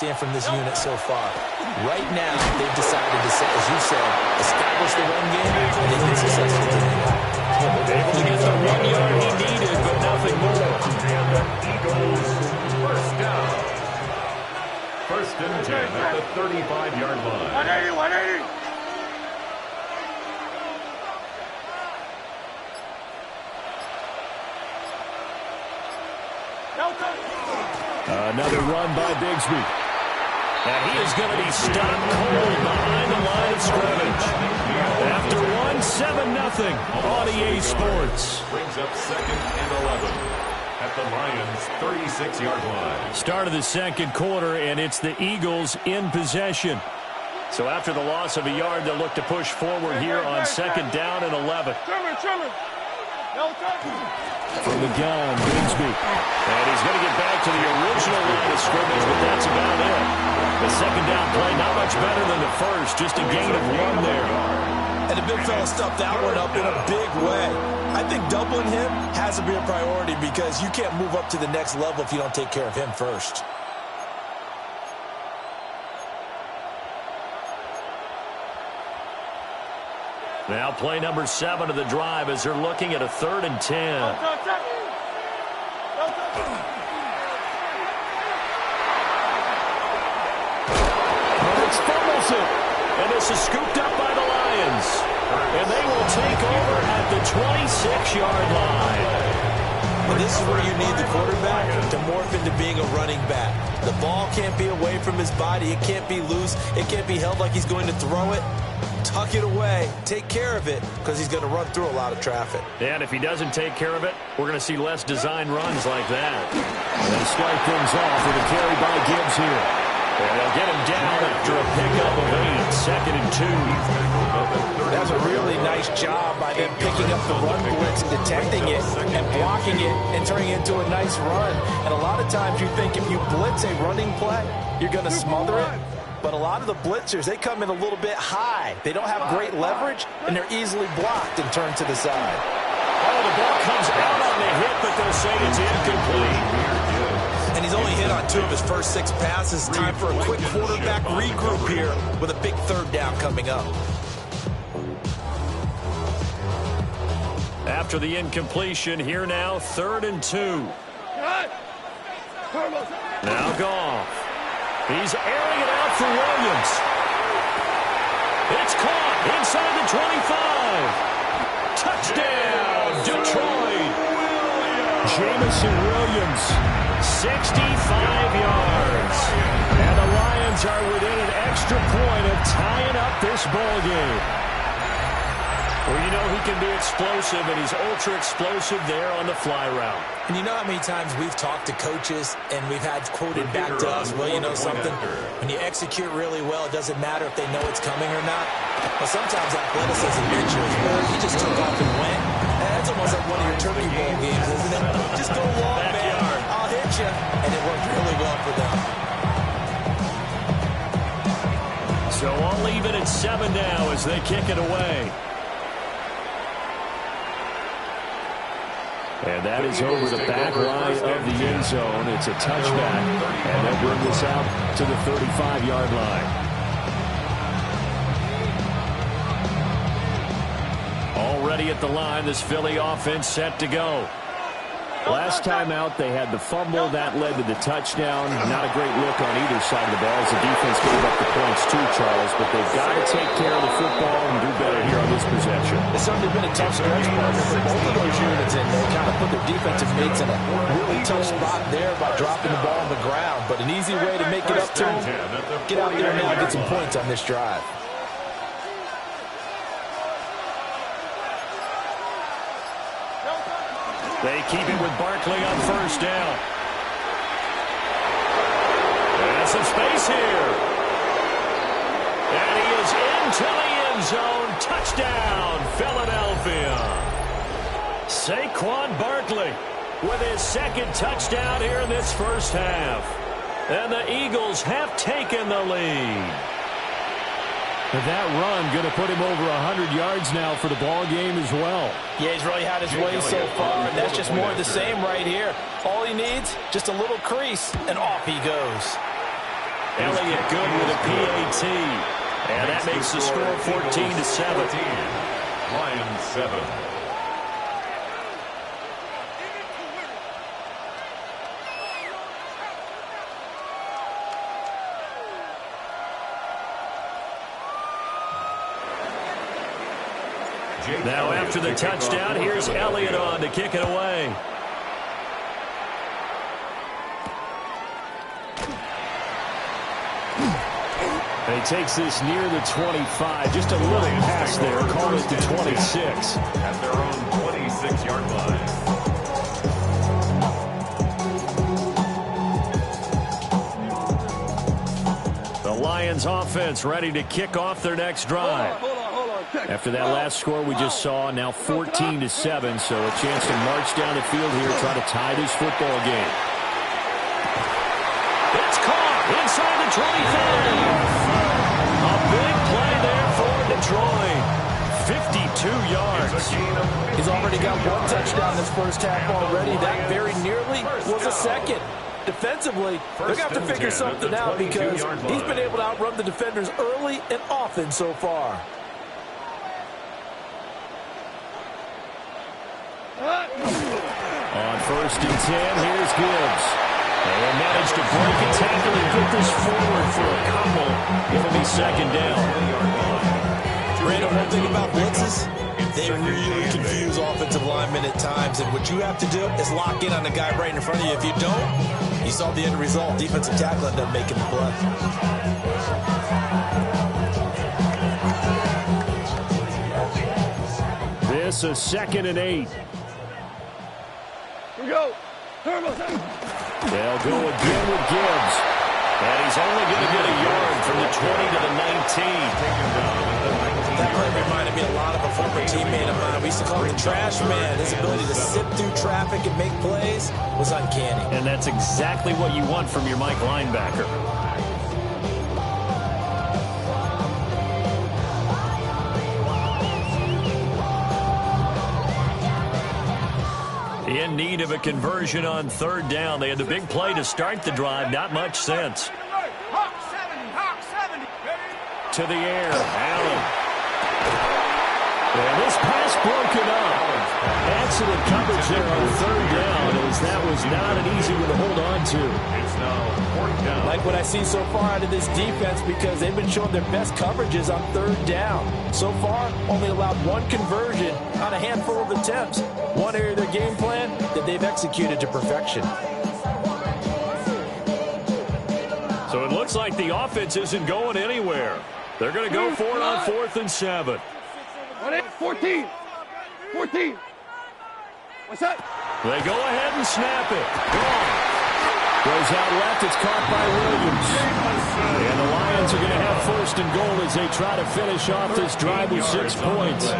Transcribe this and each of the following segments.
From this unit so far. Right now, they've decided to, as you said, establish the run game, and they've been successful today. Able to get the 1 yard he needed, but nothing more. Eagles, first down. First and 10 at the 35-yard line. 180, 180. Another run by Bigsby. And he is going to be stopped cold behind the line of scrimmage. After 1-7-0 on EA Sports. Brings up second and 11 at the Lions' 36-yard line. Start of the second quarter, and it's the Eagles in possession. So after the loss of a yard, they'll look to push forward here on second down and 11. From the gun, Bigsby. And he's going to get back to the original line of scrimmage, but that's about it. The second down play, not much better than the first, just a gain of 1 there. And the big fella stuffed that one up in a big way. I think doubling him has to be a priority because you can't move up to the next level if you don't take care of him first. Now play number 7 of the drive as they're looking at a 3rd and 10. Fumbles it, and this is scooped up by the Lions. And they will take over at the 26-yard line. And this is where you need the quarterback to morph into being a running back. The ball can't be away from his body. It can't be loose. It can't be held like he's going to throw it. Tuck it away. Take care of it because he's going to run through a lot of traffic. And if he doesn't take care of it, we're going to see less design runs like that. And they start things off with a carry by Gibbs here. And they'll get him down after a pickup of 8, second and 2. That's a really nice job by them picking up the run blitz, detecting it, and blocking it, and turning it into a nice run. And a lot of times you think if you blitz a running play, you're going to smother it. But a lot of the blitzers, they come in a little bit high. They don't have great leverage, and they're easily blocked and turned to the side. Oh, the ball comes out on the hit, but they'll say it's incomplete. And he's only hit on 2 of his first 6 passes. Time for a quick quarterback regroup here with a big 3rd down coming up. After the incompletion, here now, 3rd and 2. Now Goff. He's airing it out for Williams. It's caught inside the 25. Touchdown, Detroit. Jameson Williams. 65 yards. And the Lions are within an extra point of tying up this ball game. Well, you know he can be explosive, and he's ultra-explosive there on the fly route. And you know how many times we've talked to coaches and we've had quoted back to us, well, you know something? When you execute really well, it doesn't matter if they know it's coming or not. But sometimes athleticism mentions, well, he just took off and went. And that's almost like one of your Turkey Bowl games, isn't it? Just go long, man. I'll hit you. And it worked really well for them. So I'll leave it at 7 now as they kick it away. And that is over the back line of the end zone. It's a touchback. And they'll bring this out to the 35-yard line. Already at the line, this Philly offense set to go. Last time out, they had the fumble. That led to the touchdown. Not a great look on either side of the ball as the defense gave up the points too, Charles. But they've got to take care of the football and do better here on this possession. It's certainly been a tough stretch, partner, for both of those units, and they kind of put their defensive mates in a really tough spot there by dropping the ball on the ground. But an easy way to make it up to them, get out there now and get some points on this drive. They keep it with Barkley on first down. And some space here. And he is into the end zone. Touchdown, Philadelphia. Saquon Barkley with his second touchdown here in this first half. And the Eagles have taken the lead. But that run going to put him over 100 yards now for the ball game as well. Yeah, he's really had his way so far, and that's just more of the same right here. All he needs, just a little crease, and off he goes. Elliott good with a PAT. And that makes the score 14-7. Lions 7. Now after the touchdown, here's Elliott on to kick it away. And he takes this near the 25. Just a little pass there. Call it the 26. At their own 26-yard line. The Lions offense ready to kick off their next drive. After that last score we just saw, now 14-7, so a chance to march down the field here, try to tie this football game. It's caught inside the 25. A big play there for Detroit. 52 yards. He's already got one touchdown this first half already. That very nearly was a second. Defensively, they're going to have to figure something out because he's been able to outrun the defenders early and often so far. On 1st and 10, here's Gibbs. They'll manage to break a tackle and get this forward for a couple. Give him a second down. Brandon, one thing about blitzes, they really confuse offensive linemen at times. And what you have to do is lock in on the guy right in front of you. If you don't, you saw the end result. Defensive tackle ended up making the play. This a 2nd and 8. Here we go. They'll go again with Gibbs. And he's only going to get a yard from the 20 to the 19. That play reminded me a lot of a former teammate of mine. We used to call him the trash man. His ability to sit through traffic and make plays was uncanny. And that's exactly what you want from your Mike linebacker. In need of a conversion on 3rd down. They had the big play to start the drive. Not much sense. To the air. Allen. And this pass broken up. Excellent coverage there on 3rd down, as that was not an easy one to hold on to. It's now 4th down. Like what I see so far out of this defense because they've been showing their best coverages on 3rd down. So far, only allowed one conversion on a handful of attempts. One area of their game plan that they've executed to perfection. So it looks like the offense isn't going anywhere. They're going to go for it on 4th and 7. 14. What's that? They go ahead and snap it. Gone. Goes out left. It's caught by Williams. And the Lions are going to have 1st and goal as they try to finish off this drive with 6 points.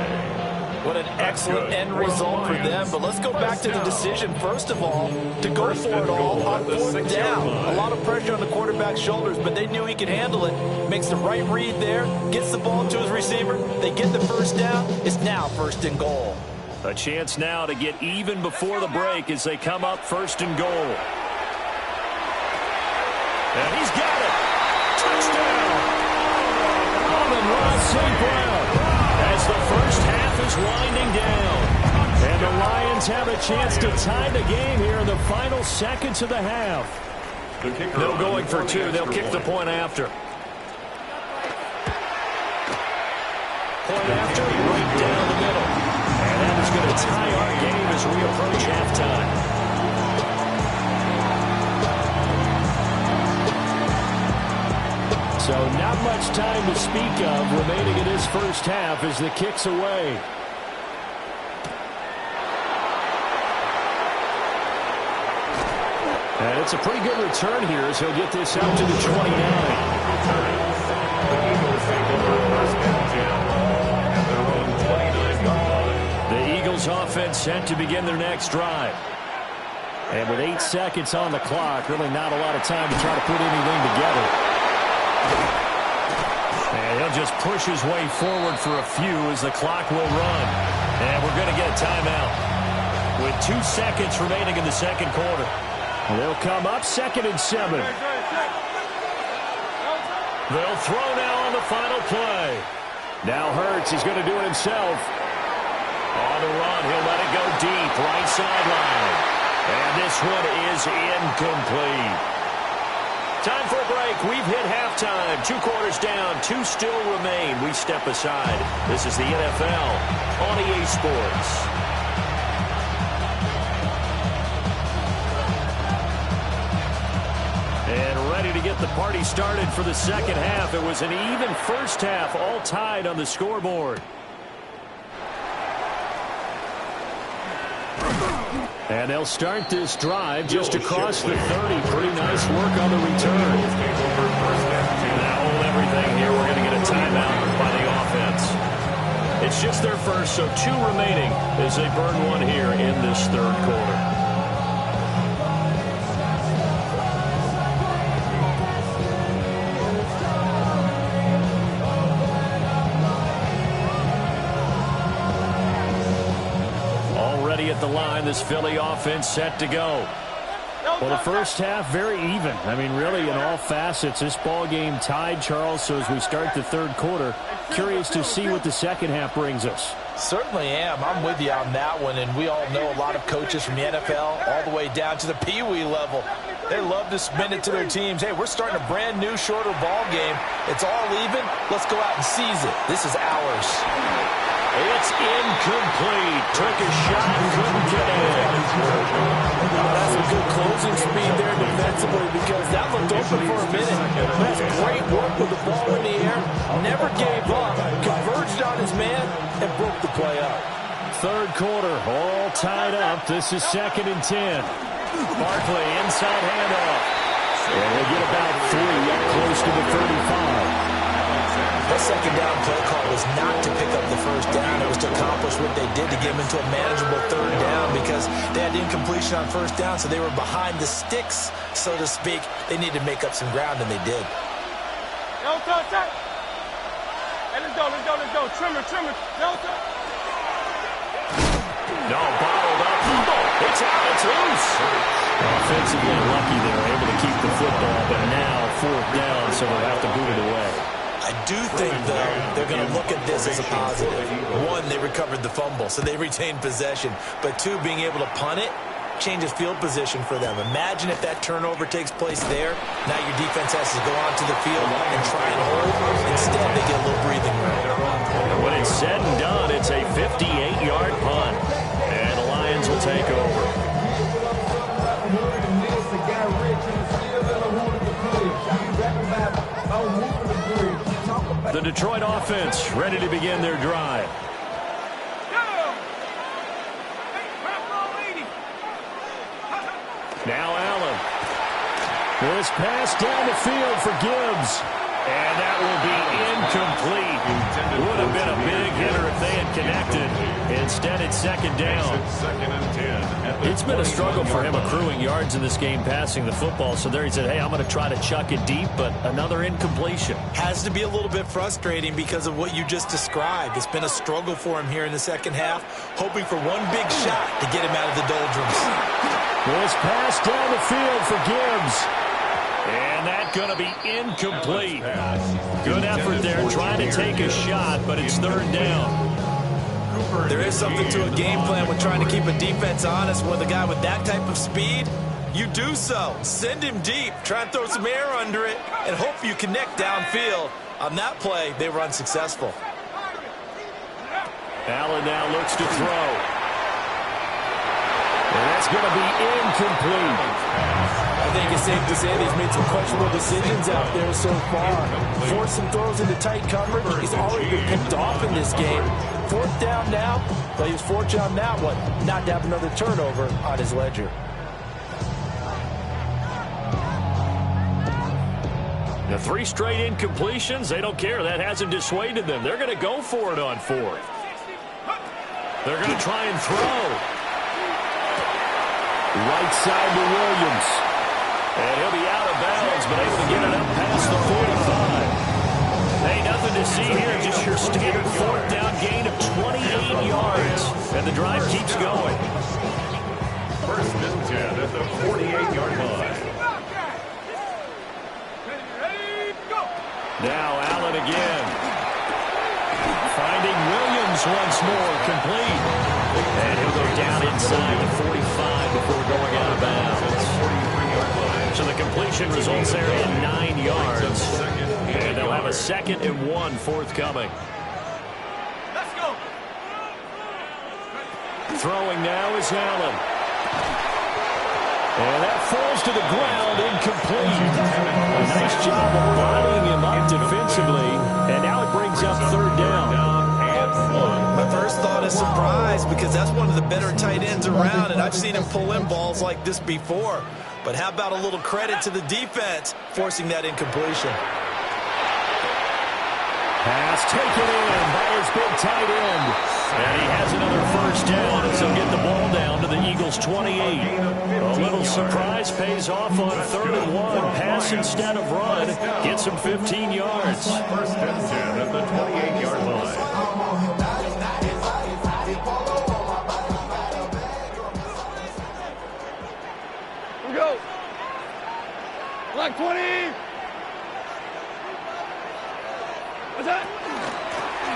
What an excellent end result for them. But let's go back to the decision, first of all, to go for it all on 4th down. A lot of pressure on the quarterback's shoulders, but they knew he could handle it. Makes the right read there, gets the ball to his receiver. They get the 1st down. It's now 1st and goal. A chance now to get even before the break as they come up 1st and goal. And he's got it. Touchdown. Amon-Ra St. Brown. As the first half is winding down. And the Lions have a chance to tie the game here in the final seconds of the half. They're going for 2. They'll kick the point after. Point after, right down the middle. And that is going to tie our game as we approach halftime. So not much time to speak of remaining in this first half as the kick's away. And it's a pretty good return here as he'll get this out to the 29. The Eagles offense set to begin their next drive. And with 8 seconds on the clock, really not a lot of time to try to put anything together. And he'll just push his way forward for a few as the clock will run. And we're going to get a timeout with 2 seconds remaining in the second quarter. They'll come up 2nd and 7. They'll throw now on the final play. Now Hurts is going to do it himself. On the run, he'll let it go deep, right sideline. And this one is incomplete. Time for a break. We've hit halftime. 2 quarters down, 2 still remain. We step aside. This is the NFL on EA Sports. And ready to get the party started for the second half. It was an even first half, all tied on the scoreboard. And they'll start this drive just across the 30. Pretty nice work on the return. Now hold everything here. We're going to get a timeout by the offense. It's just their first, so 2 remaining as they burn one here in this third quarter. At the line, this Philly offense set to go. Well, the first half, very even. I mean, really, in all facets, this ball game tied, Charles. So as we start the third quarter, curious to see what the second half brings us. Certainly am. I'm with you on that one, and we all know a lot of coaches from the NFL all the way down to the Pee Wee level. They love to spin it to their teams. Hey, we're starting a brand new, shorter ball game. It's all even. Let's go out and seize it. This is ours. It's incomplete. Took a shot, couldn't get it. That's a good closing speed there defensively because that looked open for a minute. That's great work with the ball in the air. Never gave up. Converged on his man and broke the play up. Third quarter, all tied up. This is 2nd and 10. Barkley inside handoff. And we'll get about 3 up close to the 35. That second down play call was not to pick up the first down. It was to accomplish what they did to get them into a manageable third down because they had incompletion on first down, so they were behind the sticks, so to speak. They needed to make up some ground, and they did. Hey, let's go. Trimmer. No, bottled up. It's out. It's loose. Offensively lucky they were able to keep the football, but now 4th down, so they'll have to boot it away. I do think, though, they're going to look at this as a positive. 1, they recovered the fumble, so they retained possession. But 2, being able to punt it changes field position for them. Imagine if that turnover takes place there. Now your defense has to go onto the field and try and hold. Instead, they get a little breathing room. When it's said and done, it's a 58-yard punt. And the Lions will take over. The Detroit offense ready to begin their drive. Now Allen. This pass down the field for Gibbs. And that will be incomplete. Would have been a big hitter if they had connected. Instead, it's 2nd down. It's been a struggle for him accruing yards in this game passing the football. So there he said, hey, I'm going to try to chuck it deep, but another incompletion. Has to be a little bit frustrating because of what you just described. It's been a struggle for him here in the second half, hoping for one big shot to get him out of the doldrums. This pass down the field for Gibbs. And that's going to be incomplete. Good effort there trying to take a shot, but it's 3rd down. There is something to a game plan with trying to keep a defense honest with a guy with that type of speed. You do so. Send him deep. Try and throw some air under it and hope you connect downfield. On that play, they were unsuccessful. Allen now looks to throw. And that's going to be incomplete. I think it's safe to say that he's made some questionable decisions out there so far. Forced some throws into tight coverage. He's already been picked off in this game. 4th down now, but he was fortunate on that one not to have another turnover on his ledger. The 3 straight incompletions, they don't care. That hasn't dissuaded them. They're going to go for it on 4th. They're going to try and throw. Right side to Williams. And he'll be out of bounds, but able to get it up past the 45. Hey, nothing to see here. Just your standard 4th down gain of 28 yards. And the drive keeps going. 1st and 10 at the 48-yard line. Now Allen again. Finding Williams once more, complete. And he'll go down inside the 45 before going out of bounds. So the completion results there in 9 yards. And they'll have a 2nd and 1 forthcoming. Let's go. Throwing now is Allen. And that falls to the ground, incomplete. A nice job of bodying him up defensively. And now it brings up 3rd down. My first thought is surprise because that's one of the better tight ends around, and I've seen him pull in balls like this before. But how about a little credit to the defense forcing that incompletion? Pass taken in by his big tight end. And he has another 1st down as he'll get the ball down to the Eagles' 28. A little surprise pays off on 3rd and 1. Pass instead of run. Gets him 15 yards. 1st and 10 at the 28-yard line. Here we go. Black 20. What's that?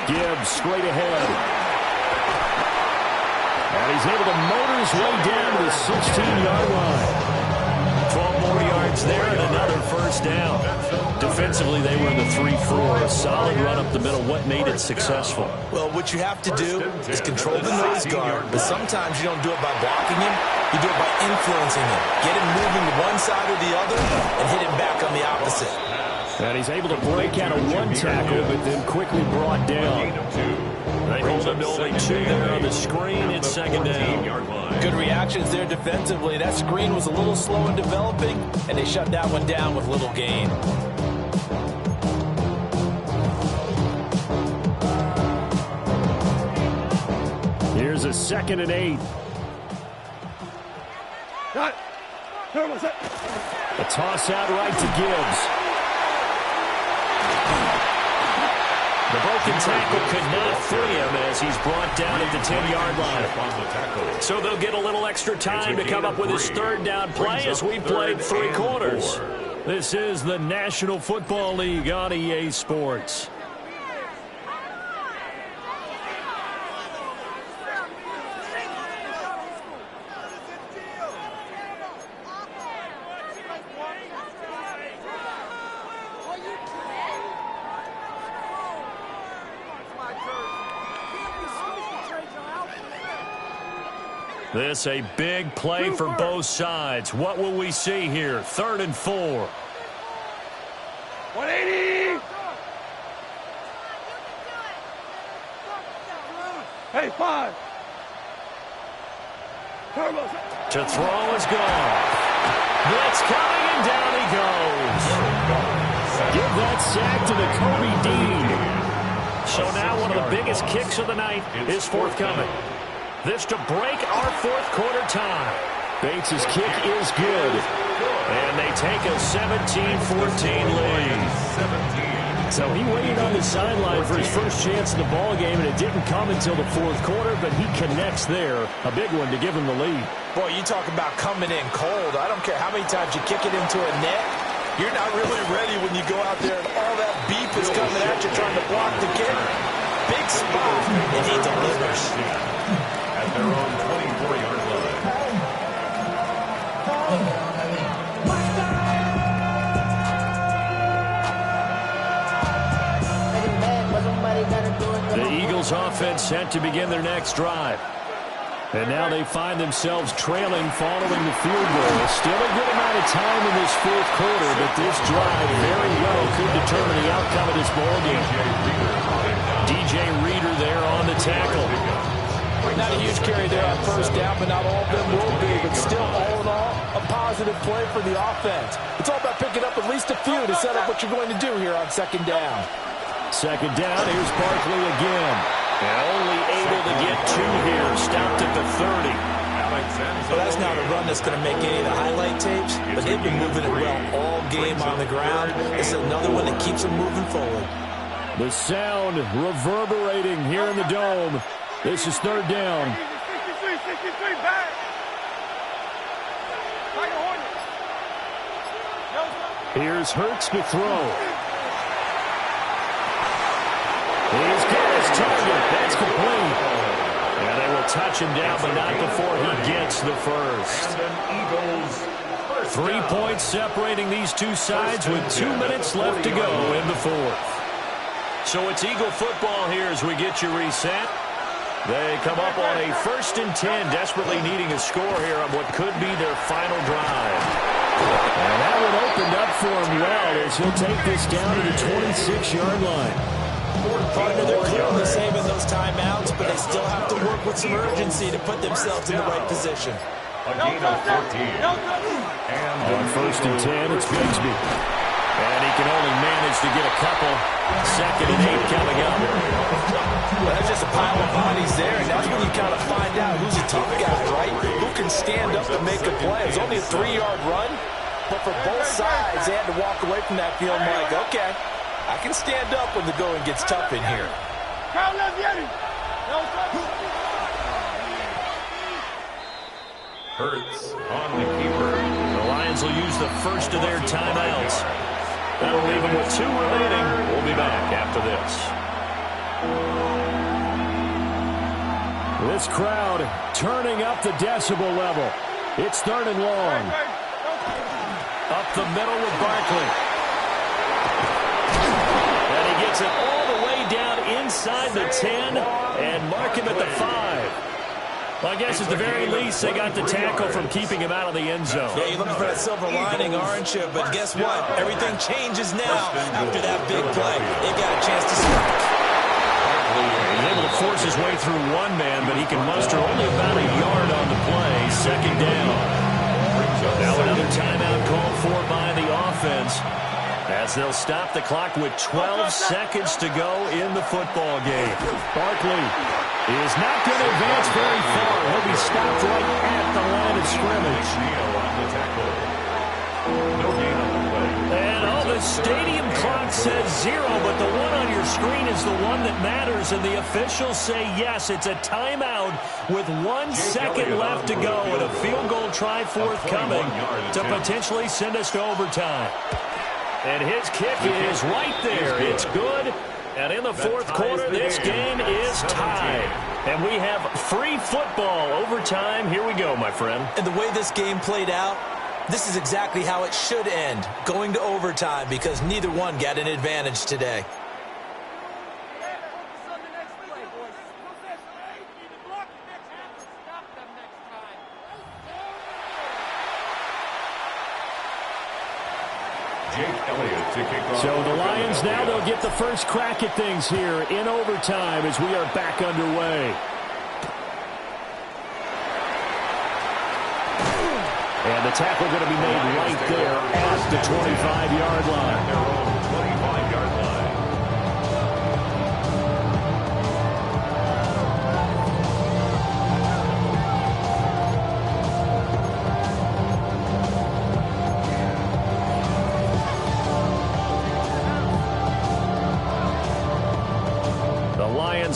Gibbs straight ahead. And he's able to motor his way down to the 16-yard line. 12 more yards there and another 1st down. Defensively, they were in the 3-4. A solid run up the middle. What made it successful? Well, what you have to do is control the nose guard, but sometimes you don't do it by blocking him. You do it by influencing him. Get him moving to one side or the other and hit him back on the opposite. And he's able to break out of 1 tackle, but then quickly brought down. They hold him to only 2 there on the screen. It's 2nd down. Good reactions there defensively. That screen was a little slow in developing, and they shut that one down with little gain. Here's a 2nd and 8. Got it. Here, what's that? A toss out right to Gibbs. The broken tackle could not free him as he's brought down at the 10-yard line. So they'll get a little extra time to come up with his 3rd down play as we played 3 quarters. This is the National Football League on EA Sports. This a big play for both sides. What will we see here? 3rd and 4. 180. Hey, 5. To throw is gone. Blitz coming, and down he goes. Give that sack to the Kobe Dean. So now one of the biggest kicks of the night is forthcoming. This to break our 4th quarter tie. Bates' kick is good. And they take a 17-14 lead. So he waited on the sideline for his first chance in the ball game, and it didn't come until the 4th quarter, but he connects there. A big one to give him the lead. Boy, you talk about coming in cold. I don't care how many times you kick it into a net. You're not really ready when you go out there and all that beef is coming at you trying to block the kick. Big spot, and he delivers. At their own 24-yard line. The Eagles offense set to begin their next drive. And now they find themselves trailing following the field goal. Still a good amount of time in this 4th quarter, but this drive very well could determine the outcome of this ballgame. DJ Reader there on the tackle. Not a huge carry there on 1st down, but not all of them will be. But still, all in all, a positive play for the offense. It's all about picking up at least a few to set up what you're going to do here on 2nd down. 2nd down, here's Barkley again. And only able to get 2 here, stopped at the 30. Well, that's not a run that's going to make any of the highlight tapes, but they've been moving it well all game on the ground. This is another one that keeps them moving forward. The sound reverberating here in the Dome. This is 3rd down. 63, back. Here's Hurts to throw. touch him down, but not before he gets the first. And an Eagles first 3 down. points separating these two sides with 2 minutes left to go in the fourth. So it's Eagle football here as we get you reset. They come up on a 1st and 10, desperately needing a score here on what could be their final drive. And that one opened up for him well as he'll take this down to the 26-yard line. Partner, they're clearly saving those timeouts, but they still have to work with some urgency to put themselves in the right position. A gain of 14. And On 1st and 10, it's Bigsby. And he can only manage to get a couple. 2nd and 8 coming up. Well, that's just a pile of bodies there, and that's when you kind of find out who's a tough guy, right? Who can stand up and make a play. It was only a 3-yard run, but for both sides, they had to walk away from that feeling like, okay, I can stand up when the going gets tough in here. Hurts on the keeper. The Lions will use the first of their timeouts. That'll leave them with 2 remaining. We'll be back after this. This crowd turning up the decibel level. It's 3rd and long. Up the middle with Barkley. And he gets it all the way down inside the 10 and mark him at the 5. Well, I guess at the very least, they got the tackle from keeping him out of the end zone. Yeah, you're looking for that silver lining, aren't you? But guess what? Everything changes now after that big play. They got a chance to strike. He's able to force his way through one man, but he can muster only about a yard on the play. 2nd down. Now another timeout called for by the offense, as they'll stop the clock with 12 seconds to go in the football game. Barkley is not going to advance very far. He'll be stopped right at the line of scrimmage. On the tackle. No gain on the play. And the stadium clock says 0, but the one on your screen is the one that matters, and the officials say yes, it's a timeout with 1 second left to go and a field goal try forthcoming to potentially send us to overtime. And his kick is right there. It's good. And in the fourth quarter, this game is tied. And we have free football overtime. Here we go, my friend. And the way this game played out, this is exactly how it should end, going to overtime, because neither one got an advantage today. So the Lions now, they'll get the first crack at things here in overtime as we are back underway. And the tackle going to be made right there at the 25-yard line. Their own 25-yard line.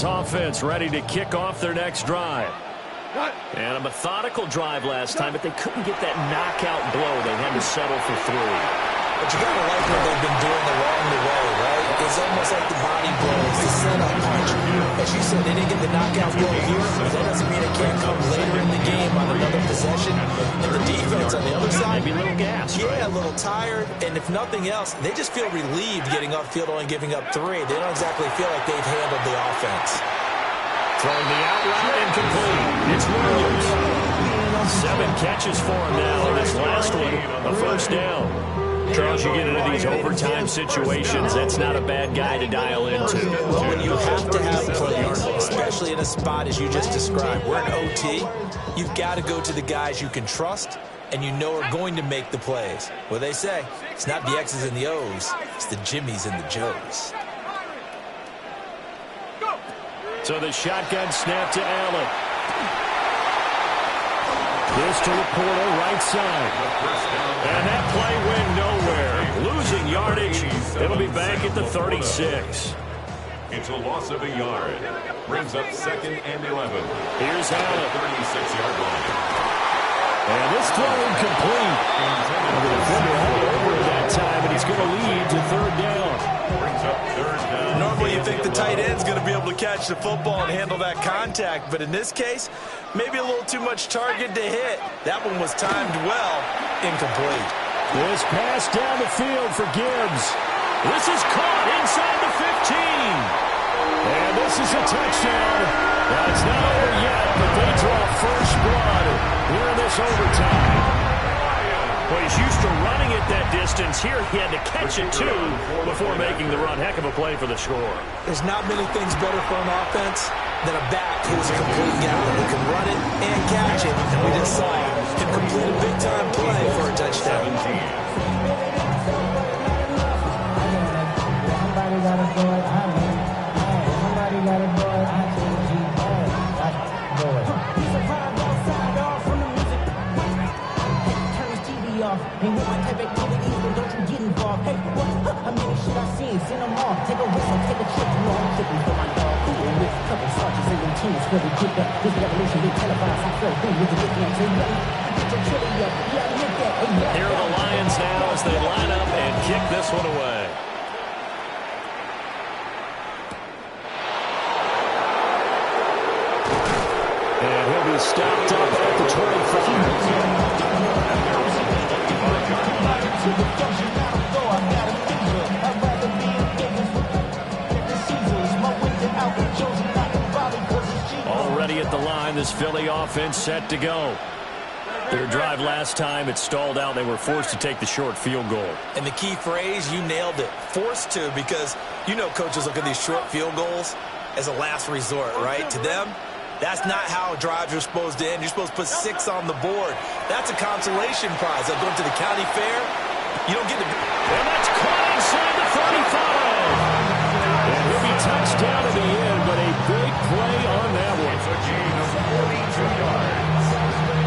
Offense ready to kick off their next drive. And a methodical drive last time, but they couldn't get that knockout blow. They had to settle for 3. But you got to like what they've been doing along the way, right? It's almost like the body blows, the setup punch. As you said, they didn't get the knockout blow here, but that doesn't mean it can't come later in the game on another possession. And the defense on the other side, maybe a little gas, yeah, right? a little tired. And if nothing else, they just feel relieved getting upfield only giving up 3. They don't exactly feel like they've handled the offense. Throwing the out route incomplete. It's Williams. 7 catches for him now in this last one. A first down. Charles, you get into these overtime situations, that's not a bad guy to dial into. Well, when you have to have plays, especially in a spot as you just described, we're in OT, you've got to go to the guys you can trust and you know are going to make the plays. Well, they say, it's not the X's and the O's, it's the Jimmies and the Joes. So the shotgun snap to Allen. This to Laporta, right side. And that play went nowhere. Losing yardage. It'll be back at the 36. It's a loss of a yard. Brings up 2nd and 11. Here's Allen. 36-yard line. And this throw incomplete. The defender held over at that time, and he's going to lead to 3rd down. Brings up 3rd down. Normally Well, you think the tight end's going to be able to catch the football and handle that contact, but in this case, maybe a little too much target to hit. That one was timed well, incomplete. This pass down the field for Gibbs. This is caught inside the 15. And this is a touchdown. Now, it's not over yet, but they draw first blood here in this overtime. Well, he's used to running it that distance. Here he had to catch it, too, before making the run. Heck of a play for the score. There's not many things better for an offense than a back who's a complete guy who can run it and catch it. And we just saw him complete a big-time play for a touchdown. Ain't no one type activities, but don't you get involved. Hey, what? How many shit I seen? Send them off. Take a whistle, take a trip. You know I'm tripping for my dog. And with a couple sergeants and them teams where we get up. This revolution, they televised. I felt good with the nickname. So yeah, get your chili up. Yeah, I get that. Hey, yeah. Here are the Lions now as they line up and kick this one away. And he'll be stopped up at the 25. Already at the line, this Philly offense set to go. Their drive last time, it stalled out. They were forced to take the short field goal. And the key phrase, you nailed it, forced to, because you know coaches look at these short field goals as a last resort, right? To them, that's not how drives are supposed to end. You're supposed to put 6 on the board. That's a consolation prize. Like going to the county fair, you don't get to... And that's caught inside the 35. And he'll be touched down at the end, but a big play on that one. It's a gain of 42 yards.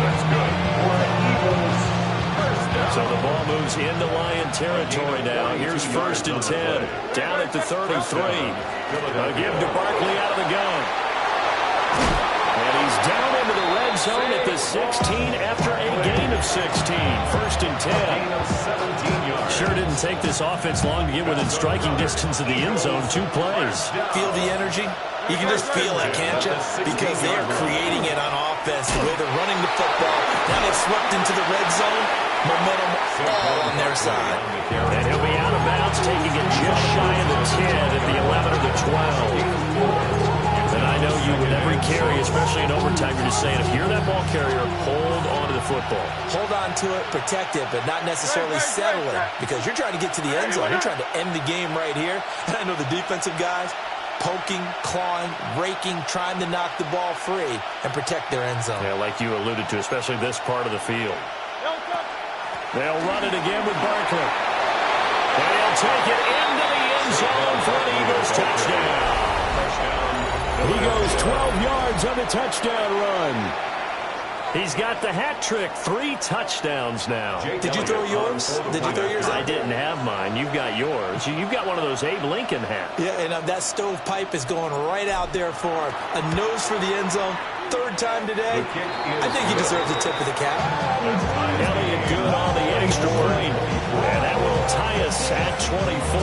That's good for the Eagles. First down. So the ball moves into Lion territory now. Here's 1st and 10. Down at the 33. A give to Barkley out of the gun. And he's down into the red zone at the 16 after a gain of 16. 1st and 10. Sure didn't take this offense long to get within striking distance of the end zone. 2 plays. Feel the energy? You can just feel it, can't you? Because they are creating it on offense. The way they're running the football. Now they've swept into the red zone. Momentum all on their side. And he'll be out of bounds, taking it just shy of the 10 at the 11 or the 12. And I know you with every carry, especially in overtime, you're just saying, if you're that ball carrier, hold on to the football. Hold on to it, protect it, but not necessarily settle it, because you're trying to get to the end zone. You're trying to end the game right here. And I know the defensive guys poking, clawing, raking, trying to knock the ball free and protect their end zone. Yeah, like you alluded to, especially this part of the field. They'll run it again with Barkley. And he'll take it into the end zone for an Eagles touchdown. He goes 12 yards on the touchdown run. He's got the hat trick. 3 touchdowns now. Did you throw yours? Did you throw yours out? I didn't have mine. You've got yours. You've got one of those Abe Lincoln hats. Yeah, and that stovepipe is going right out there for a nose for the end zone. 3rd time today. I think he deserves a tip of the cap. Elliott good on the extra point. And that will tie us at 24.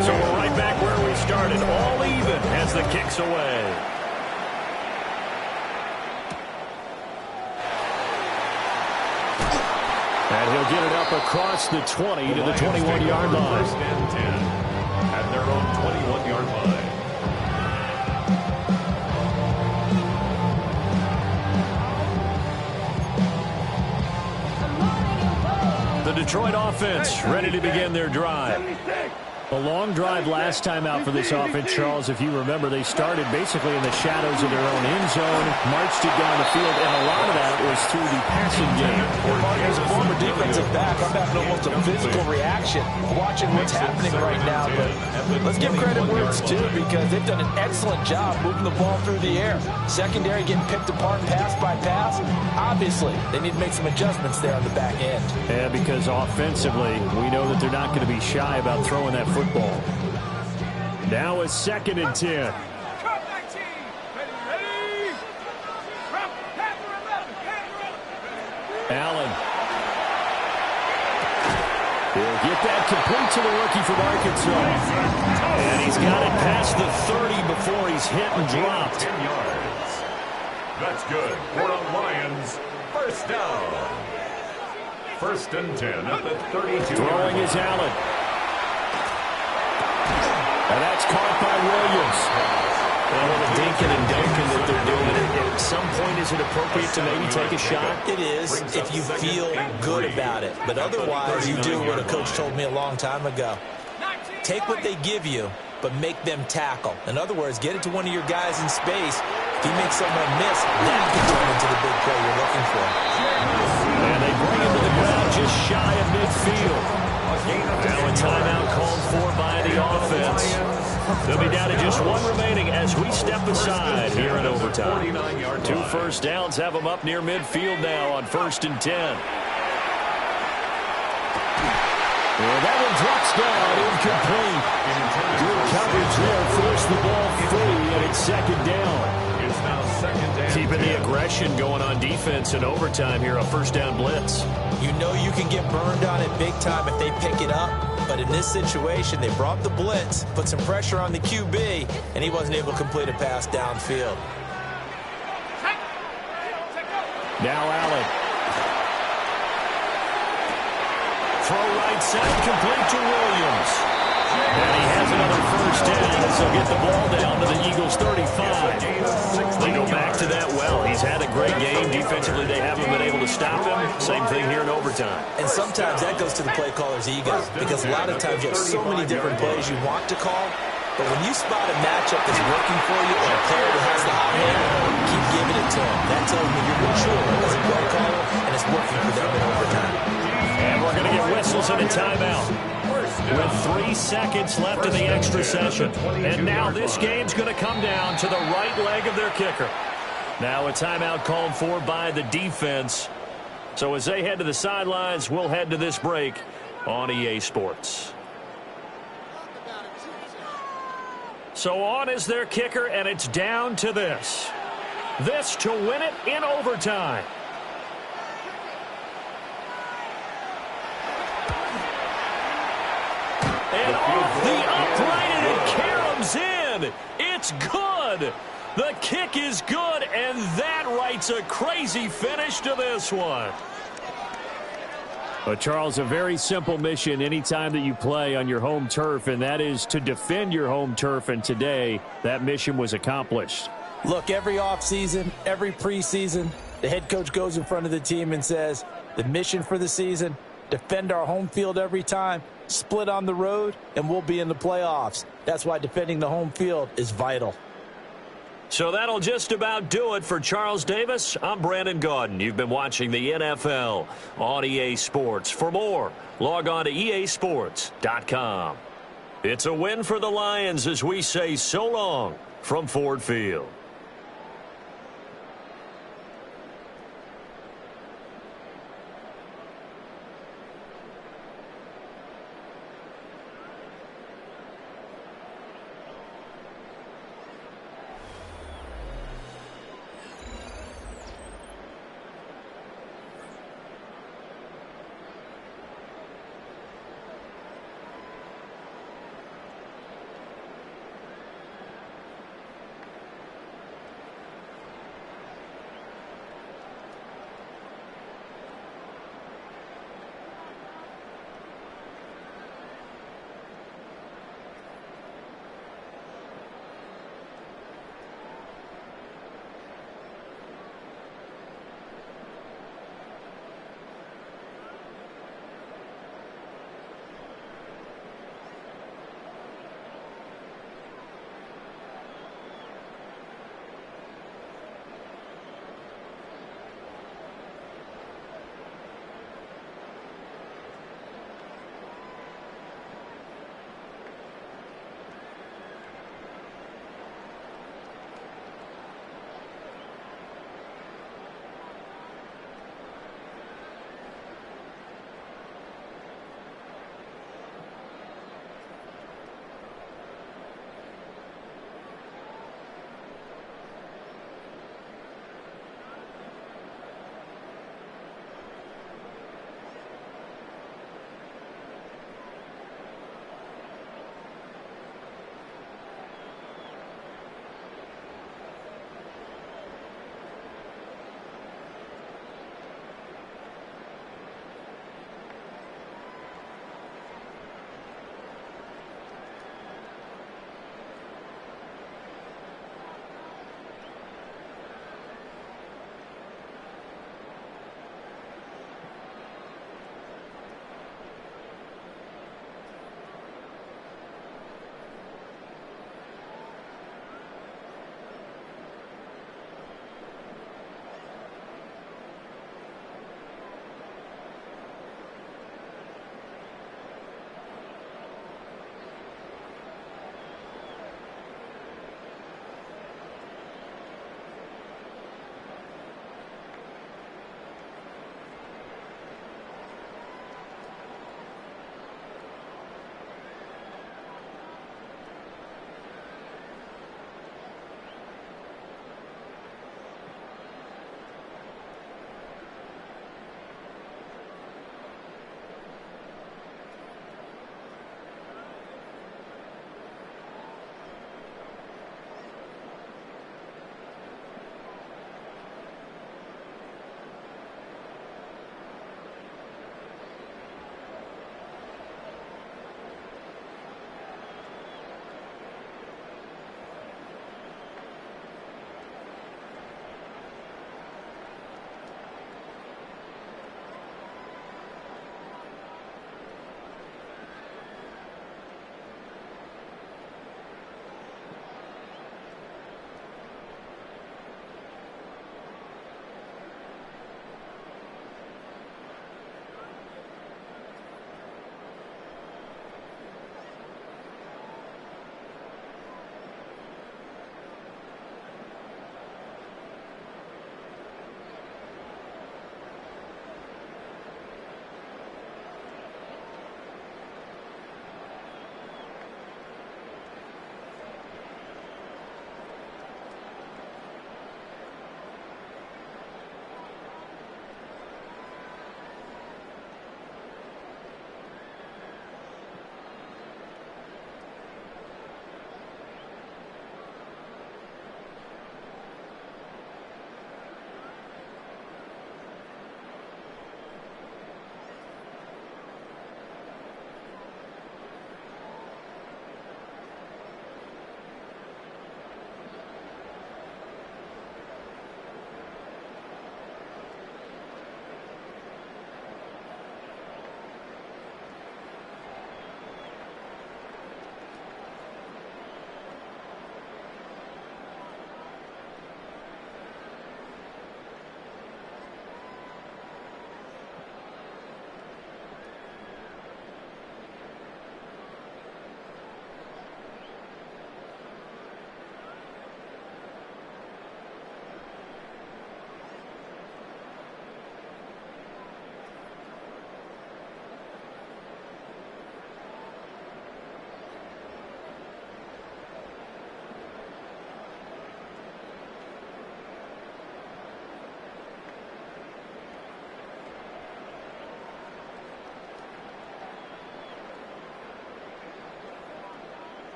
So we're right back where we started, all even as the kick's away. And he'll get it up across the 20 to the 21-yard line. 1st and 10 at their own 21-yard line. The Detroit offense ready to begin their drive. A long drive last time out for this offense, Charles. If you remember, they started basically in the shadows of their own end zone, marched it down the field, and a lot of that was through the passing game. As a former defensive back, I'm having almost a physical reaction watching what's happening right now. But let's give credit where it's due, because they've done an excellent job moving the ball through the air. Secondary getting picked apart pass by pass. Obviously, they need to make some adjustments there on the back end. Yeah, because offensively, we know that they're not going to be shy about throwing that football. Now a 2nd and 10. Allen. He'll get that complete to the rookie from Arkansas. And he's got it past the 30 before he's hit and dropped. 10 yards. That's good for the Lions. First down. 1st and 10 at the 32. Throwing is Allen. And that's caught by Williams. Well, the dinking and dunking that they're doing, at some point, is it appropriate to maybe take a shot? It is if you feel good about it. But otherwise, you do what a coach told me a long time ago. Take what they give you, but make them tackle. In other words, get it to one of your guys in space. If you make someone miss, that can turn into the big play you're looking for. And they bring him to the ground just shy of midfield. Now a timeout called for by the offense. They'll be down to just one remaining as we step aside here in overtime. 2 first downs have them up near midfield now on 1st and 10. Well, that one drops down, incomplete. Good coverage there, forced the ball free, and it's 2nd down. It's now 2nd down. Keeping the aggression going on defense in overtime here, a 1st down blitz. You know you can get burned on it big time if they pick it up. But in this situation, they brought the blitz, put some pressure on the QB, and he wasn't able to complete a pass downfield. Now Allen. Throw right side, complete to Williams. And he has another 1st down as they'll get the ball down to the Eagles' 35. They go back to that well. He's had a great game. Defensively, they haven't been able to stop him. Same thing here in overtime. And sometimes that goes to the play caller's ego, because a lot of times you have so many different plays you want to call, but when you spot a matchup that's working for you or a player that has the hot hand, keep giving it to him. That tells me you're mature as a play caller, and it's working for them in overtime. And we're going to get whistles and a timeout. With 3 seconds left in the extra session. And now this game's going to come down to the right leg of their kicker. Now a timeout called for by the defense. So as they head to the sidelines, we'll head to this break on EA Sports. So on is their kicker, and it's down to this. This to win it in overtime. And off the upright, and it caroms in. It's good. The kick is good, and that writes a crazy finish to this one. But, Charles, a very simple mission anytime that you play on your home turf, and that is to defend your home turf. And today, that mission was accomplished. Look, every offseason, every preseason, the head coach goes in front of the team and says, the mission for the season, defend our home field every time, split on the road, and we'll be in the playoffs. That's why defending the home field is vital. So that'll just about do it for Charles Davis. I'm Brandon Gaudin. You've been watching the NFL on EA Sports. For more, log on to easports.com. It's a win for the Lions as we say so long from Ford Field.